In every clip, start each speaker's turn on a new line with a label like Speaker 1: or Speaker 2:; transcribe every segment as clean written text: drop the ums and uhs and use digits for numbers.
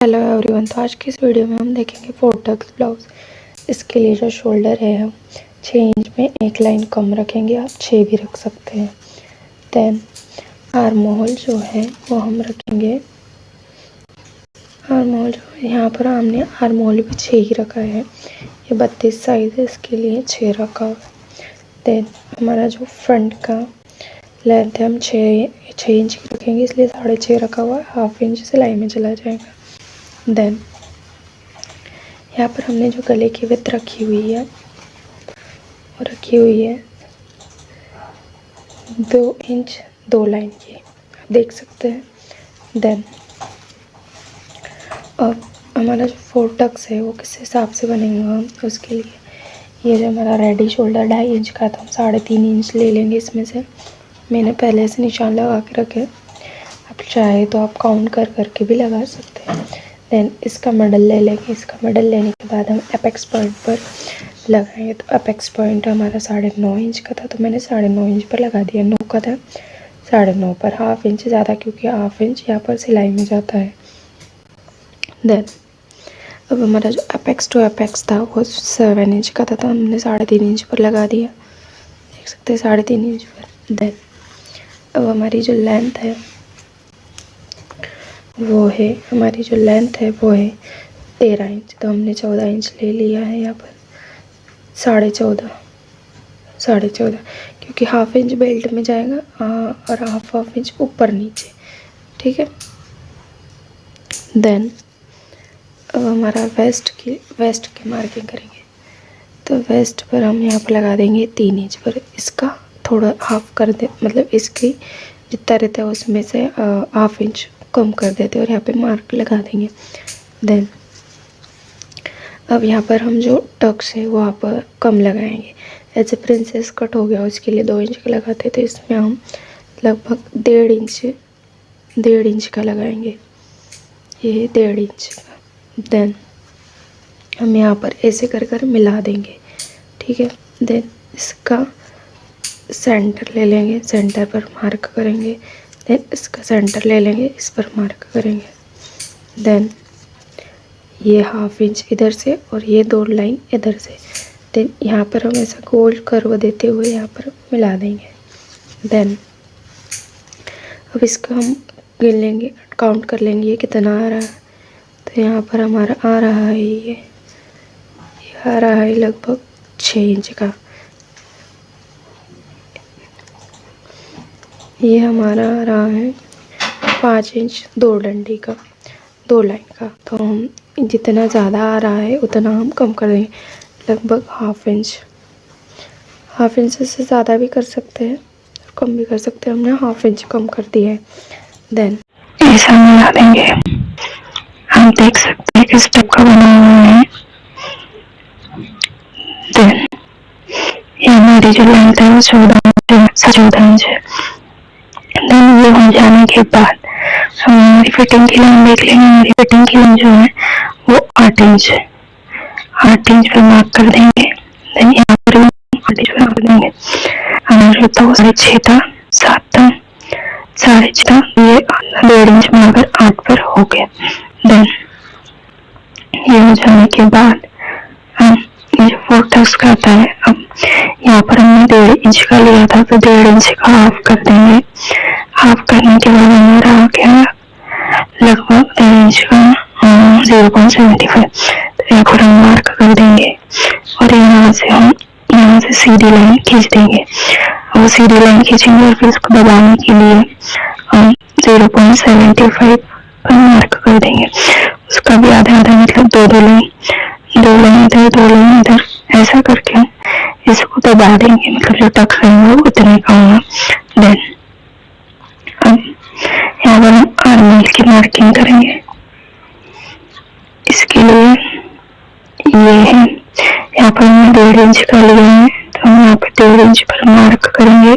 Speaker 1: Hello everyone. तो आज की इस वीडियो में हम देखेंगे 4 टक्स ब्लाउज। इसके लिए जो शोल्डर है हम 6 इंच में एक लाइन कम रखेंगे, आप 6 भी रख सकते हैं। देन आर्म होल जो है वो हम रखेंगे, आर्म होल जो है यहाँ पर हमने आर्म होल भी 6 ही रखा है। ये 32 साइज है, इसके लिए 6 रखा हुआ है। देन हमारा जो फ्रंट का लेंथ है हम 6 इंच की रखेंगे, इसलिए 6.5 रखा हुआ है, हाफ इंच सिलाई में चला जाएगा। देन यहाँ पर हमने जो गले की विड्थ रखी हुई है वो रखी हुई है 2 इंच 2 लाइन की, आप देख सकते हैं। देन अब हमारा जो 4 टक्स है वो किस हिसाब से बनेगा, तो उसके लिए ये जो हमारा रेडी शोल्डर 2.5 इंच का था, हम 3.5 इंच ले लेंगे। इसमें से मैंने पहले से निशान लगा के रखे, आप चाहे तो आप काउंट कर करके भी लगा सकते हैं। देन इसका मिडल ले लेंगे, इसका मिडल लेने के बाद हम अपेक्स पॉइंट पर लगाएंगे। तो अपेक्स पॉइंट हमारा 9.5 इंच का था, तो मैंने 9.5 इंच पर लगा दिया। 9 का था 9.5 पर हाफ इंच ज़्यादा, क्योंकि हाफ इंच यहाँ पर सिलाई में जाता है। देन अब हमारा जो अपेक्स टू अपेक्स था वो 7 इंच का था, तो हमने 3.5 इंच पर लगा दिया, देख सकते हैं 3.5 इंच पर। देन अब हमारी जो लेंथ है वो है, हमारी जो लेंथ है वो है 13 इंच, तो हमने 14 इंच ले लिया है यहाँ पर। 14.5 क्योंकि हाफ इंच बेल्ट में जाएगा और हाफ इंच ऊपर नीचे, ठीक है। देन अब हमारा वेस्ट की मार्किंग करेंगे, तो वेस्ट पर हम यहाँ पर लगा देंगे 3 इंच पर। इसका थोड़ा हाफ कर दे, मतलब इसकी जितना रहता है उसमें से हाफ इंच कम कर देते हैं और यहाँ पे मार्क लगा देंगे। देन अब यहाँ पर हम जो टक्स है वहाँ पर कम लगाएंगे। ऐसे प्रिंसेस कट हो गया, उसके लिए 2 इंच का लगाते थे, इसमें हम लगभग 1.5 इंच का लगाएंगे, ये 1.5 इंच का। देन हम यहाँ पर ऐसे कर कर मिला देंगे, ठीक है। देन इसका सेंटर ले लेंगे, सेंटर पर मार्क करेंगे। देन इसका सेंटर ले लेंगे, इस पर मार्क करेंगे। देन ये हाफ इंच इधर से और ये 2 लाइन इधर से। देन यहाँ पर हम ऐसा गोल कर्व देते हुए यहाँ पर मिला देंगे। देन अब इसका हम गिन लेंगे, काउंट कर लेंगे ये कितना आ रहा है। तो यहाँ पर हमारा आ रहा है ये आ रहा है लगभग 6 इंच का। ये हमारा आ रहा है 5 इंच 2 डंडी का, 2 लाइन का। तो हम जितना ज़्यादा आ रहा है उतना हम कम कर देंगे, लगभग हाफ इंच से ज़्यादा भी कर सकते हैं और कम भी कर सकते हैं। हमने हाफ इंच कम कर दिया है। देन ऐसा मिला देंगे, हम देख सकते हैं किस टाइप का बना हुआ है। देन ये हमारी जो लेंथ है वो 14 इंच है। देन ये हो जाने के बाद हम हमारी फिटिंग की लाइन देख लेंगे। हमारी फिटिंग की लाइन जो है वो 8 इंच है, 8 इंच पर मार्क कर देंगे। देन यहाँ पर 8 इंच पर मार्क देंगे। हमारा था वो 6.5 था, 7 था, 6.5 था, ये 1.5 इंच में अगर 8 पर हो गया। देन ये हो जाने के बाद हम ये 4 टक्स का आता है, अब यहाँ पर हमने 1.5 इंच का लिया था, तो 1.5 इंच का हाफ कर देंगे। हाफ करने के बाद हमारा आ गया लगभग 1.5 इंच का 0.75। तो यहाँ पर हम मार्क कर देंगे और यहाँ से सीधी लाइन खींच देंगे। और सीधी लाइन खींचेंगे और फिर इसको दबाने के लिए हम 0.75 पर मार्क कर देंगे। उसका भी आधा मतलब 2 लाइन इधर 2 लाइन इधर, ऐसा करके इसको दबा देंगे, मतलब जो टक्स रहेंगे वो उतने का होगा। देन अब यहाँ पर हम आर्म होल की मार्किंग करेंगे। इसके लिए ये है, यहाँ पर हमने 1.5 इंच का लिया है, तो हम यहाँ पर 1.5 इंच पर मार्क करेंगे।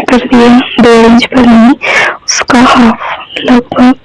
Speaker 1: कर दिया 1.5 इंच पर नहीं, उसका हाफ लगभग